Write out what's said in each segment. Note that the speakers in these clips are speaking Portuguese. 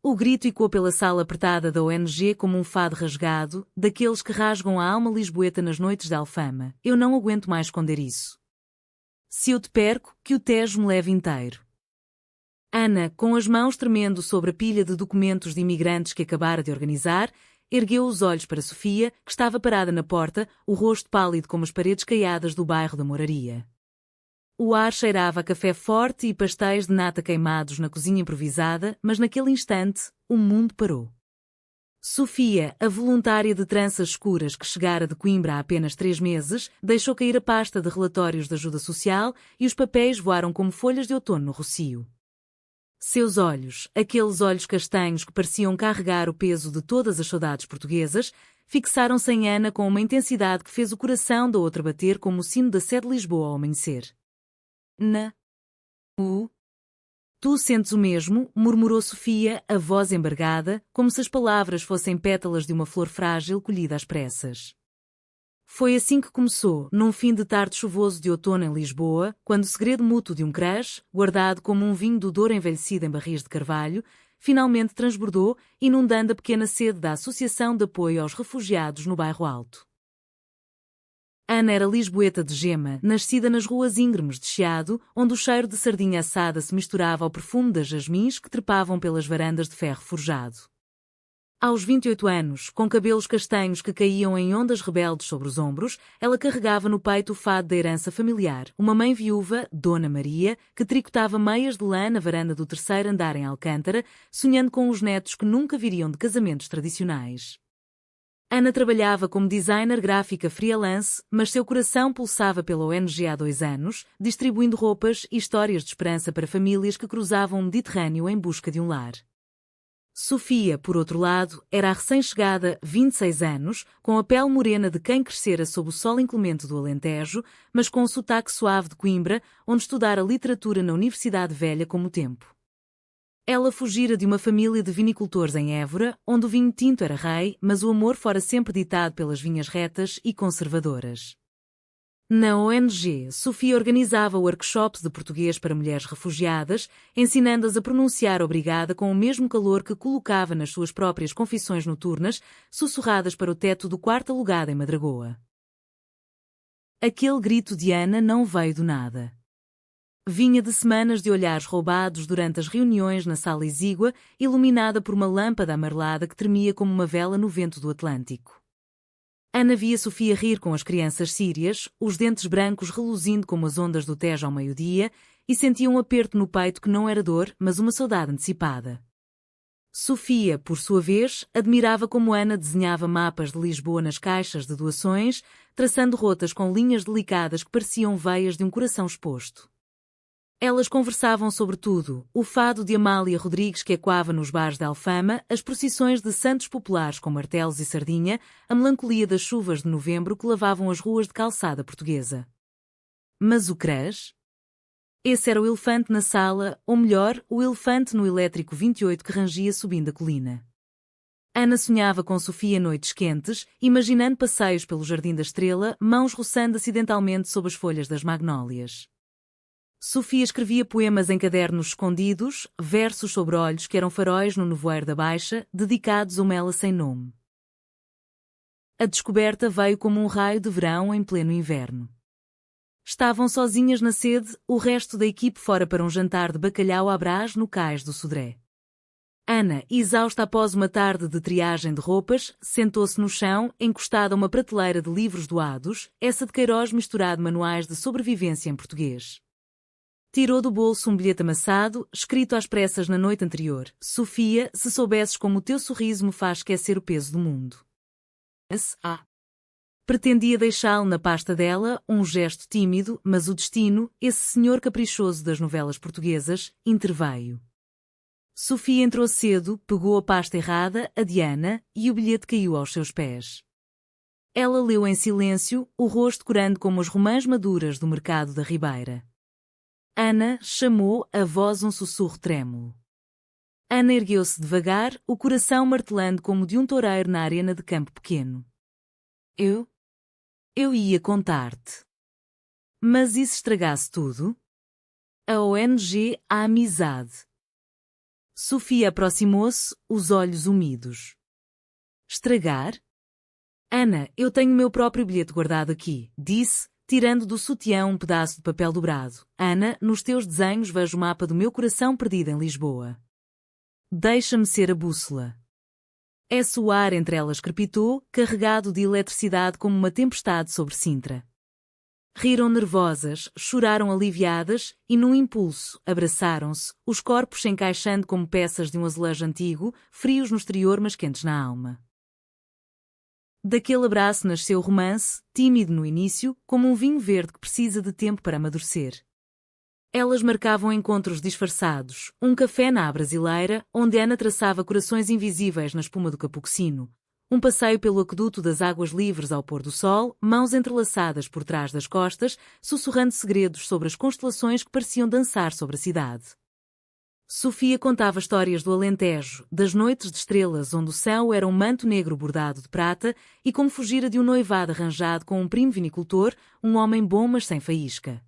O grito ecoou pela sala apertada da ONG como um fado rasgado, daqueles que rasgam a alma lisboeta nas noites de Alfama. Eu não aguento mais esconder isso. Se eu te perco, que o Tejo me leve inteiro. Ana, com as mãos tremendo sobre a pilha de documentos de imigrantes que acabara de organizar, ergueu os olhos para Sofia, que estava parada na porta, o rosto pálido como as paredes caiadas do bairro da Moraria. O ar cheirava a café forte e pastéis de nata queimados na cozinha improvisada, mas naquele instante, o mundo parou. Sofia, a voluntária de tranças escuras que chegara de Coimbra há apenas 3 meses, deixou cair a pasta de relatórios de ajuda social e os papéis voaram como folhas de outono no rocio. Seus olhos, aqueles olhos castanhos que pareciam carregar o peso de todas as saudades portuguesas, fixaram-se em Ana com uma intensidade que fez o coração da outra bater como o sino da Sé de Lisboa ao amanhecer. Tu sentes o mesmo, murmurou Sofia, a voz embargada, como se as palavras fossem pétalas de uma flor frágil colhida às pressas. Foi assim que começou, num fim de tarde chuvoso de outono em Lisboa, quando o segredo mútuo de um crush, guardado como um vinho do Douro envelhecido em barris de carvalho, finalmente transbordou, inundando a pequena sede da Associação de Apoio aos Refugiados no Bairro Alto. Ana era lisboeta de gema, nascida nas ruas íngremes de Chiado, onde o cheiro de sardinha assada se misturava ao perfume das jasmins que trepavam pelas varandas de ferro forjado. Aos 28 anos, com cabelos castanhos que caíam em ondas rebeldes sobre os ombros, ela carregava no peito o fado da herança familiar, uma mãe viúva, Dona Maria, que tricotava meias de lã na varanda do terceiro andar em Alcântara, sonhando com os netos que nunca viriam de casamentos tradicionais. Ana trabalhava como designer gráfica freelance, mas seu coração pulsava pela ONG há 2 anos, distribuindo roupas e histórias de esperança para famílias que cruzavam o Mediterrâneo em busca de um lar. Sofia, por outro lado, era a recém-chegada, 26 anos, com a pele morena de quem crescera sob o sol inclemente do Alentejo, mas com o sotaque suave de Coimbra, onde estudara literatura na Universidade Velha como o tempo. Ela fugira de uma família de vinicultores em Évora, onde o vinho tinto era rei, mas o amor fora sempre ditado pelas vinhas retas e conservadoras. Na ONG, Sofia organizava workshops de português para mulheres refugiadas, ensinando-as a pronunciar obrigada com o mesmo calor que colocava nas suas próprias confissões noturnas, sussurradas para o teto do quarto alugado em Madragoa. Aquele grito de Ana não veio do nada. Vinha de semanas de olhares roubados durante as reuniões na sala exígua, iluminada por uma lâmpada amarelada que tremia como uma vela no vento do Atlântico. Ana via Sofia rir com as crianças sírias, os dentes brancos reluzindo como as ondas do Tejo ao meio-dia, e sentia um aperto no peito que não era dor, mas uma saudade antecipada. Sofia, por sua vez, admirava como Ana desenhava mapas de Lisboa nas caixas de doações, traçando rotas com linhas delicadas que pareciam veias de um coração exposto. Elas conversavam sobre tudo, o fado de Amália Rodrigues que ecoava nos bares de Alfama, as procissões de santos populares com martelos e sardinha, a melancolia das chuvas de novembro que lavavam as ruas de calçada portuguesa. Mas o crush? Esse era o elefante na sala, ou melhor, o elefante no elétrico 28 que rangia subindo a colina. Ana sonhava com Sofia noites quentes, imaginando passeios pelo Jardim da Estrela, mãos roçando acidentalmente sob as folhas das magnólias. Sofia escrevia poemas em cadernos escondidos, versos sobre olhos que eram faróis no nevoeiro da Baixa, dedicados a uma ela sem nome. A descoberta veio como um raio de verão em pleno inverno. Estavam sozinhas na sede, o resto da equipe fora para um jantar de bacalhau à brás no cais do Sodré. Ana, exausta após uma tarde de triagem de roupas, sentou-se no chão, encostada a uma prateleira de livros doados, essa de Queiroz misturado manuais de sobrevivência em português. Tirou do bolso um bilhete amassado, escrito às pressas na noite anterior. Sofia, se soubesses como o teu sorriso me faz esquecer o peso do mundo. Pretendia deixá-lo na pasta dela, um gesto tímido, mas o destino, esse senhor caprichoso das novelas portuguesas, interveio. Sofia entrou cedo, pegou a pasta errada, a de Ana, e o bilhete caiu aos seus pés. Ela leu em silêncio, o rosto corando como as romãs maduras do mercado da Ribeira. Ana, chamou, a voz um sussurro trêmulo. Ana ergueu-se devagar, o coração martelando como de um toureiro na arena de campo pequeno. Eu ia contar-te. Mas e se estragasse tudo? A ONG, a amizade. Sofia aproximou-se, os olhos úmidos. Estragar? Ana, eu tenho o meu próprio bilhete guardado aqui, disse, tirando do sutiã um pedaço de papel dobrado. Ana, nos teus desenhos vejo o mapa do meu coração perdido em Lisboa. Deixa-me ser a bússola. O ar entre elas crepitou, carregado de eletricidade como uma tempestade sobre Sintra. Riram nervosas, choraram aliviadas e, num impulso, abraçaram-se, os corpos se encaixando como peças de um azulejo antigo, frios no exterior mas quentes na alma. Daquele abraço nasceu o romance, tímido no início, como um vinho verde que precisa de tempo para amadurecer. Elas marcavam encontros disfarçados, um café na brasileira, onde Ana traçava corações invisíveis na espuma do capucino, um passeio pelo aqueduto das águas livres ao pôr do sol, mãos entrelaçadas por trás das costas, sussurrando segredos sobre as constelações que pareciam dançar sobre a cidade. Sofia contava histórias do Alentejo, das noites de estrelas onde o céu era um manto negro bordado de prata e como fugira de um noivado arranjado com um primo vinicultor, um homem bom mas sem faísca.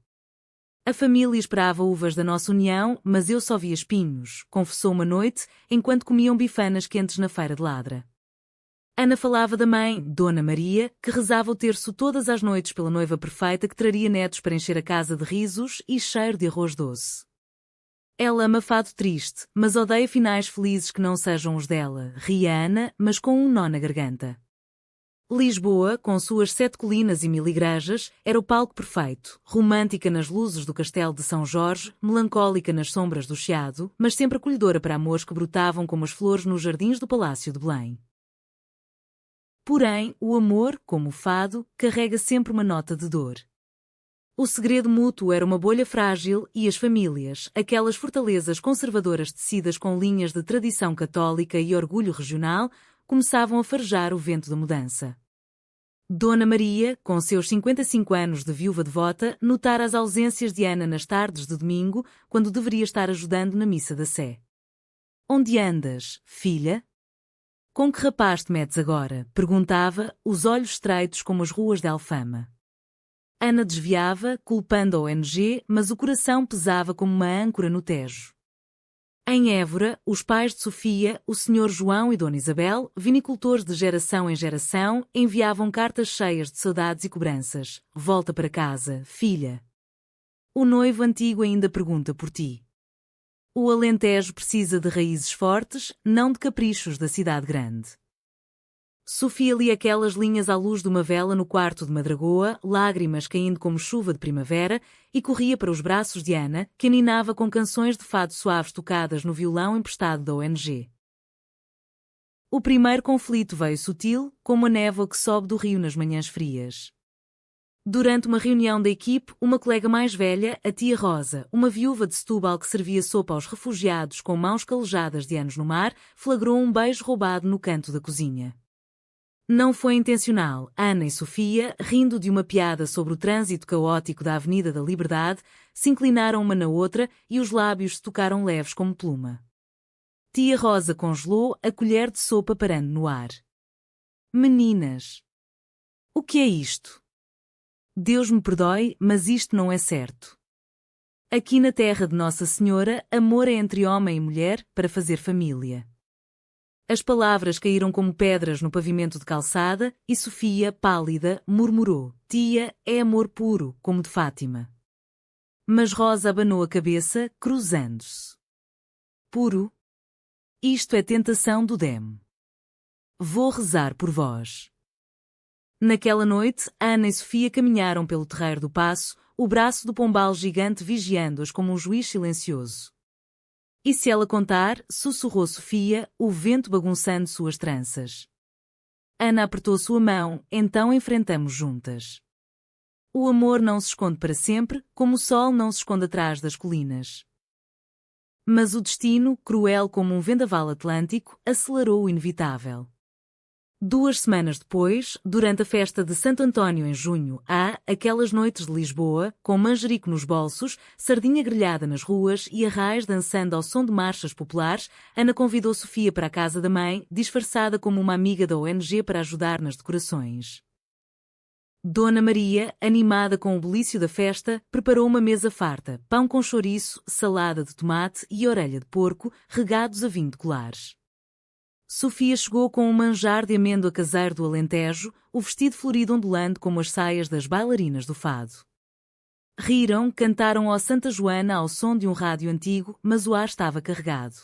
A família esperava uvas da nossa união, mas eu só via espinhos, confessou uma noite, enquanto comiam bifanas quentes na feira de Ladra. Ana falava da mãe, Dona Maria, que rezava o terço todas as noites pela noiva perfeita que traria netos para encher a casa de risos e cheiro de arroz doce. Ela ama fado triste, mas odeia finais felizes que não sejam os dela, ria Ana, mas com um nó na garganta. Lisboa, com suas 7 colinas e 1000 igrejas, era o palco perfeito, romântica nas luzes do castelo de São Jorge, melancólica nas sombras do Chiado, mas sempre acolhedora para amores que brotavam como as flores nos jardins do Palácio de Belém. Porém, o amor, como o fado, carrega sempre uma nota de dor. O segredo mútuo era uma bolha frágil e as famílias, aquelas fortalezas conservadoras tecidas com linhas de tradição católica e orgulho regional, começavam a farejar o vento da mudança. Dona Maria, com seus 55 anos de viúva devota, notara as ausências de Ana nas tardes de domingo, quando deveria estar ajudando na missa da Sé. "Onde andas, filha?" "Com que rapaz te metes agora?" perguntava, os olhos estreitos como as ruas de Alfama. Ana desviava, culpando a ONG, mas o coração pesava como uma âncora no Tejo. Em Évora, os pais de Sofia, o Sr. João e Dona Isabel, vinicultores de geração em geração, enviavam cartas cheias de saudades e cobranças. "Volta para casa, filha. O noivo antigo ainda pergunta por ti." O Alentejo precisa de raízes fortes, não de caprichos da cidade grande. Sofia lia aquelas linhas à luz de uma vela no quarto de Madragoa, lágrimas caindo como chuva de primavera, e corria para os braços de Ana, que aninava com canções de fado suaves tocadas no violão emprestado da ONG. O primeiro conflito veio sutil, como a névoa que sobe do rio nas manhãs frias. Durante uma reunião da equipe, uma colega mais velha, a tia Rosa, uma viúva de Setúbal que servia sopa aos refugiados com mãos calejadas de anos no mar, flagrou um beijo roubado no canto da cozinha. Não foi intencional. Ana e Sofia, rindo de uma piada sobre o trânsito caótico da Avenida da Liberdade, se inclinaram uma na outra e os lábios se tocaram leves como pluma. Tia Rosa congelou a colher de sopa parando no ar. "Meninas! O que é isto? Deus me perdoe, mas isto não é certo. Aqui na terra de Nossa Senhora, amor é entre homem e mulher para fazer família." As palavras caíram como pedras no pavimento de calçada e Sofia, pálida, murmurou: "Tia, é amor puro, como de Fátima." Mas Rosa abanou a cabeça, cruzando-se. "Puro? Isto é tentação do demo. Vou rezar por vós." Naquela noite, Ana e Sofia caminharam pelo terreiro do Paço, o braço do pombal gigante vigiando-as como um juiz silencioso. "E se ela contar?" sussurrou Sofia, o vento bagunçando suas tranças. Ana apertou sua mão, "Então enfrentamos juntas." O amor não se esconde para sempre, como o sol não se esconde atrás das colinas. Mas o destino, cruel como um vendaval atlântico, acelerou o inevitável. 2 semanas depois, durante a festa de Santo António em junho, aquelas noites de Lisboa, com manjerico nos bolsos, sardinha grelhada nas ruas e arraias dançando ao som de marchas populares, Ana convidou Sofia para a casa da mãe, disfarçada como uma amiga da ONG para ajudar nas decorações. Dona Maria, animada com o bulício da festa, preparou uma mesa farta, pão com chouriço, salada de tomate e orelha de porco, regados a vinho de colares. Sofia chegou com um manjar de amêndoa caseiro do Alentejo, o vestido florido ondulando como as saias das bailarinas do fado. Riram, cantaram ó Santa Joana ao som de um rádio antigo, mas o ar estava carregado.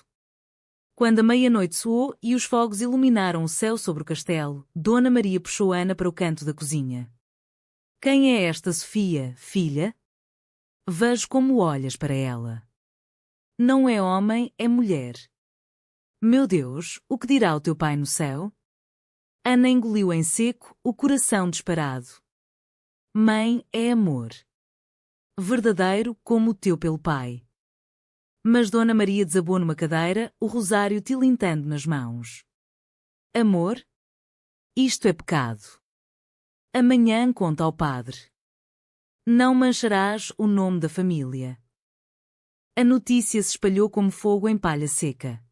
Quando a meia-noite soou e os fogos iluminaram o céu sobre o castelo, Dona Maria puxou Ana para o canto da cozinha. Quem é esta Sofia, filha? Vejo como olhas para ela. Não é homem, é mulher. Meu Deus, o que dirá o teu pai no céu? Ana engoliu em seco, o coração disparado. Mãe é amor. Verdadeiro como o teu pelo pai. Mas Dona Maria desabou numa cadeira, o rosário tilintando nas mãos. Amor? Isto é pecado. Amanhã conta ao padre. Não mancharás o nome da família. A notícia se espalhou como fogo em palha seca.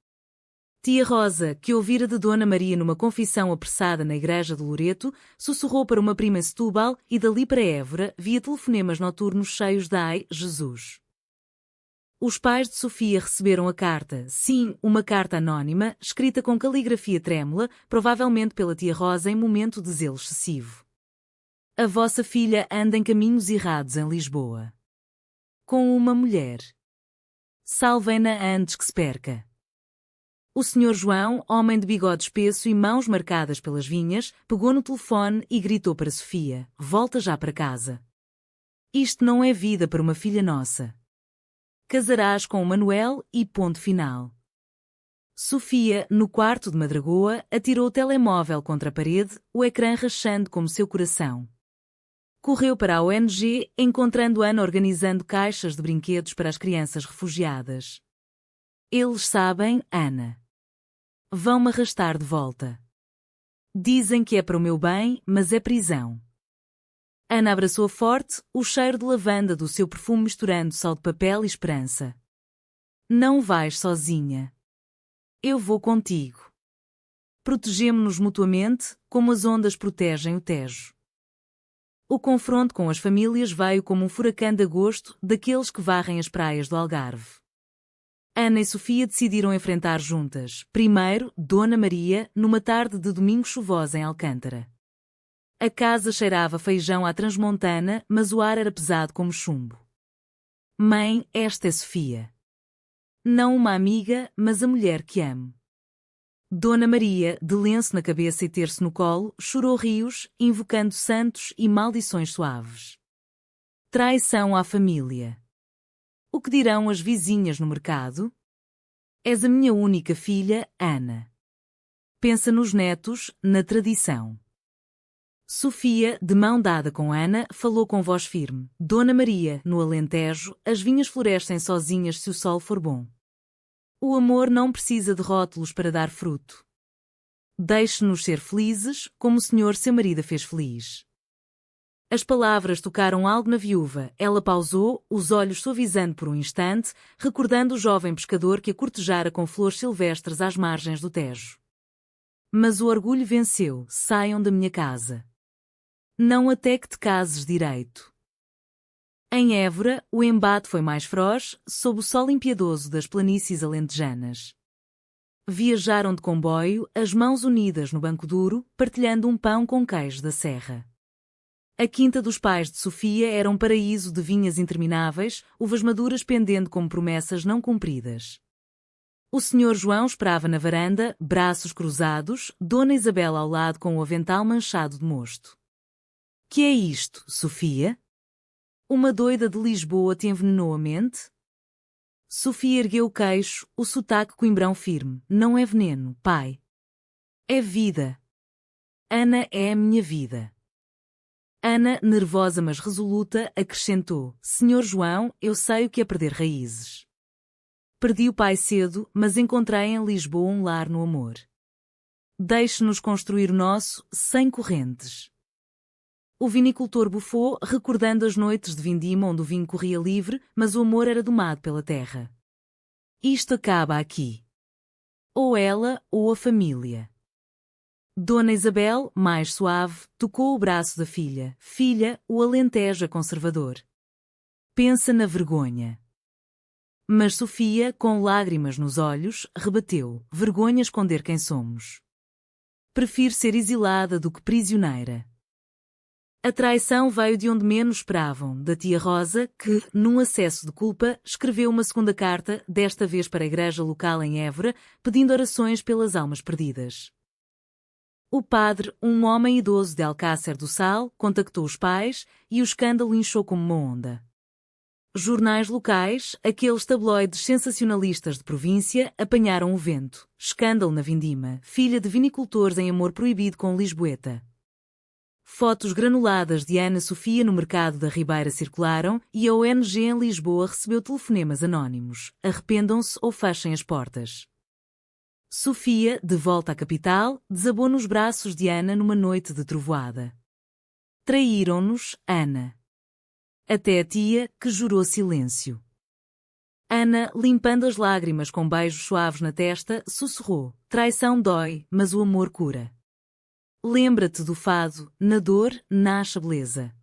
Tia Rosa, que ouvira de Dona Maria numa confissão apressada na igreja de Loreto, sussurrou para uma prima em Setúbal e dali para Évora via telefonemas noturnos cheios de ai, Jesus. Os pais de Sofia receberam a carta, sim, uma carta anónima, escrita com caligrafia trêmula, provavelmente pela tia Rosa em momento de zelo excessivo. A vossa filha anda em caminhos errados em Lisboa. Com uma mulher. Salvem-na antes que se perca. O Sr. João, homem de bigode espesso e mãos marcadas pelas vinhas, pegou no telefone e gritou para Sofia, volta já para casa. Isto não é vida para uma filha nossa. Casarás com o Manuel e ponto final. Sofia, no quarto de Madragoa, atirou o telemóvel contra a parede, o ecrã rachando como seu coração. Correu para a ONG, encontrando Ana organizando caixas de brinquedos para as crianças refugiadas. Eles sabem, Ana. Vão-me arrastar de volta. Dizem que é para o meu bem, mas é prisão. Ana abraçou forte, o cheiro de lavanda do seu perfume misturando sal de papel e esperança. Não vais sozinha. Eu vou contigo. Protegemo-nos mutuamente, como as ondas protegem o Tejo. O confronto com as famílias veio como um furacão de agosto daqueles que varrem as praias do Algarve. Ana e Sofia decidiram enfrentar juntas, primeiro, Dona Maria, numa tarde de domingo chuvosa em Alcântara. A casa cheirava feijão à transmontana, mas o ar era pesado como chumbo. Mãe, esta é Sofia. Não uma amiga, mas a mulher que amo. Dona Maria, de lenço na cabeça e terço no colo, chorou rios, invocando santos e maldições suaves. Traição à família. O que dirão as vizinhas no mercado? És a minha única filha, Ana. Pensa nos netos, na tradição. Sofia, de mão dada com Ana, falou com voz firme. Dona Maria, no Alentejo, as vinhas florescem sozinhas se o sol for bom. O amor não precisa de rótulos para dar fruto. Deixe-nos ser felizes, como o Senhor seu marido a fez feliz. As palavras tocaram algo na viúva. Ela pausou, os olhos suavizando por um instante, recordando o jovem pescador que a cortejara com flores silvestres às margens do Tejo. Mas o orgulho venceu. Saiam da minha casa. Não até que te cases direito. Em Évora, o embate foi mais feroz, sob o sol impiedoso das planícies alentejanas. Viajaram de comboio, as mãos unidas no banco duro, partilhando um pão com queijo da serra. A quinta dos pais de Sofia era um paraíso de vinhas intermináveis, uvas maduras pendendo como promessas não cumpridas. O Sr. João esperava na varanda, braços cruzados, Dona Isabela ao lado com o avental manchado de mosto. Que é isto, Sofia? Uma doida de Lisboa te envenenou a mente? Sofia ergueu o queixo, o sotaque coimbrão firme. Não é veneno, pai. É vida. Ana é a minha vida. Ana, nervosa mas resoluta, acrescentou. Senhor João, eu sei o que é perder raízes. Perdi o pai cedo, mas encontrei em Lisboa um lar no amor. Deixe-nos construir o nosso, sem correntes. O vinicultor bufou, recordando as noites de vindima onde o vinho corria livre, mas o amor era domado pela terra. Isto acaba aqui. Ou ela, ou a família. Dona Isabel, mais suave, tocou o braço da filha. Filha, o Alentejo é conservador. Pensa na vergonha. Mas Sofia, com lágrimas nos olhos, rebateu: vergonha esconder quem somos. Prefiro ser exilada do que prisioneira. A traição veio de onde menos esperavam, da tia Rosa, que, num acesso de culpa, escreveu uma segunda carta, desta vez para a igreja local em Évora, pedindo orações pelas almas perdidas. O padre, um homem idoso de Alcácer do Sal, contactou os pais e o escândalo inchou como uma onda. Jornais locais, aqueles tabloides sensacionalistas de província, apanharam o vento. Escândalo na Vindima, filha de vinicultores em amor proibido com Lisboeta. Fotos granuladas de Ana Sofia no mercado da Ribeira circularam e a ONG em Lisboa recebeu telefonemas anónimos. Arrependam-se ou fechem as portas. Sofia, de volta à capital, desabou nos braços de Ana numa noite de trovoada. Traíram-nos, Ana. Até a tia, que jurou silêncio. Ana, limpando as lágrimas com beijos suaves na testa, sussurrou: traição dói, mas o amor cura. Lembra-te do fado, na dor nasce a beleza.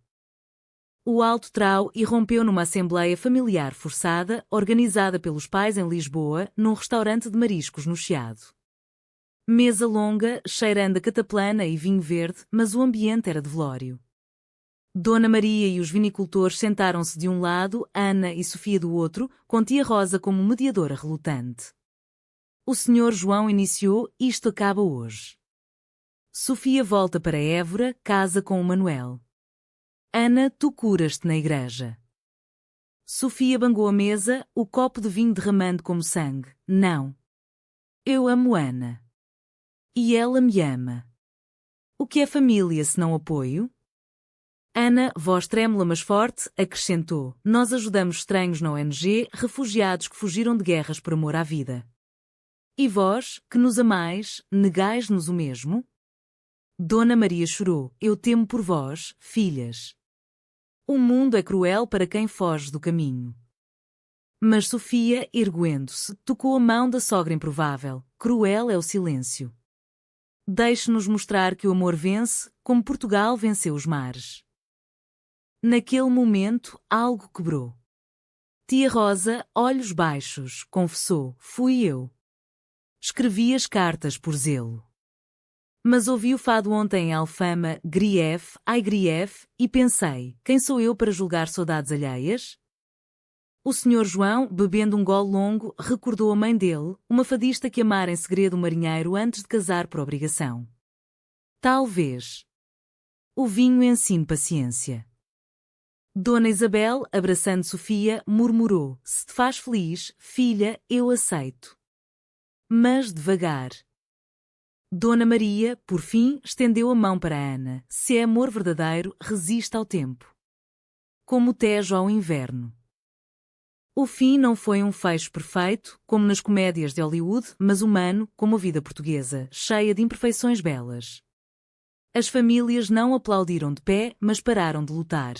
O alto trau irrompeu numa assembleia familiar forçada, organizada pelos pais em Lisboa, num restaurante de mariscos no Chiado. Mesa longa, cheirando a cataplana e vinho verde, mas o ambiente era de velório. Dona Maria e os vinicultores sentaram-se de um lado, Ana e Sofia do outro, com tia Rosa como mediadora relutante. O senhor João iniciou: isto acaba hoje. Sofia volta para Évora, casa com o Manuel. Ana, tu curas-te na igreja. Sofia bangou a mesa, o copo de vinho derramando como sangue. Não. Eu amo Ana. E ela me ama. O que é família se não apoio? Ana, voz trêmula mas forte, acrescentou: nós ajudamos estranhos na ONG, refugiados que fugiram de guerras por amor à vida. E vós, que nos amais, negais-nos o mesmo? Dona Maria chorou: eu temo por vós, filhas. O mundo é cruel para quem foge do caminho. Mas Sofia, erguendo-se, tocou a mão da sogra improvável. Cruel é o silêncio. Deixe-nos mostrar que o amor vence, como Portugal venceu os mares. Naquele momento, algo quebrou. Tia Rosa, olhos baixos, confessou: fui eu. Escrevi as cartas por zelo. Mas ouvi o fado ontem em Alfama, Grief, ai Grief, e pensei: quem sou eu para julgar saudades alheias? O senhor João, bebendo um gole longo, recordou a mãe dele, uma fadista que amara em segredo um marinheiro antes de casar por obrigação. Talvez. O vinho ensine paciência. Dona Isabel, abraçando Sofia, murmurou: se te faz feliz, filha, eu aceito. Mas devagar. Dona Maria, por fim, estendeu a mão para Ana. Se é amor verdadeiro, resiste ao tempo. Como o Tejo ao inverno. O fim não foi um fecho perfeito, como nas comédias de Hollywood, mas humano, como a vida portuguesa, cheia de imperfeições belas. As famílias não aplaudiram de pé, mas pararam de lutar.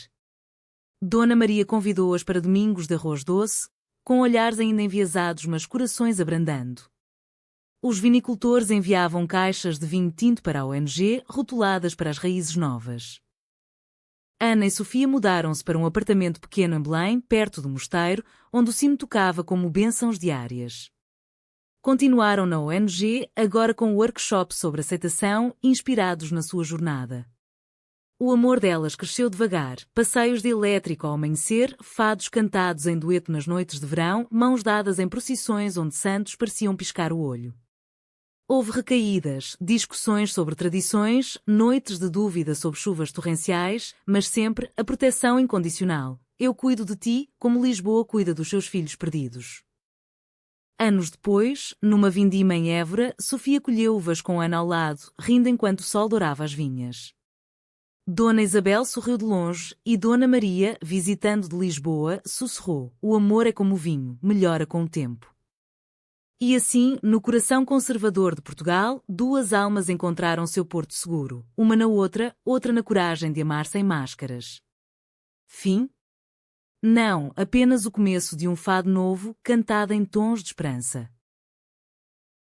Dona Maria convidou-as para domingos de arroz doce, com olhares ainda enviesados mas corações abrandando. Os vinicultores enviavam caixas de vinho tinto para a ONG, rotuladas para as raízes novas. Ana e Sofia mudaram-se para um apartamento pequeno em Belém, perto do mosteiro, onde o sino tocava como bênçãos diárias. Continuaram na ONG, agora com workshops sobre aceitação, inspirados na sua jornada. O amor delas cresceu devagar, passeios de elétrico ao amanhecer, fados cantados em dueto nas noites de verão, mãos dadas em procissões onde santos pareciam piscar o olho. Houve recaídas, discussões sobre tradições, noites de dúvida sobre chuvas torrenciais, mas sempre a proteção incondicional. Eu cuido de ti, como Lisboa cuida dos seus filhos perdidos. Anos depois, numa vindima em Évora, Sofia colheu uvas com Ana ao lado, rindo enquanto o sol dourava as vinhas. Dona Isabel sorriu de longe, e Dona Maria, visitando de Lisboa, sussurrou: o amor é como o vinho, melhora com o tempo. E assim, no coração conservador de Portugal, duas almas encontraram seu porto seguro, uma na outra, outra na coragem de amar sem máscaras. Fim? Não, apenas o começo de um fado novo, cantado em tons de esperança.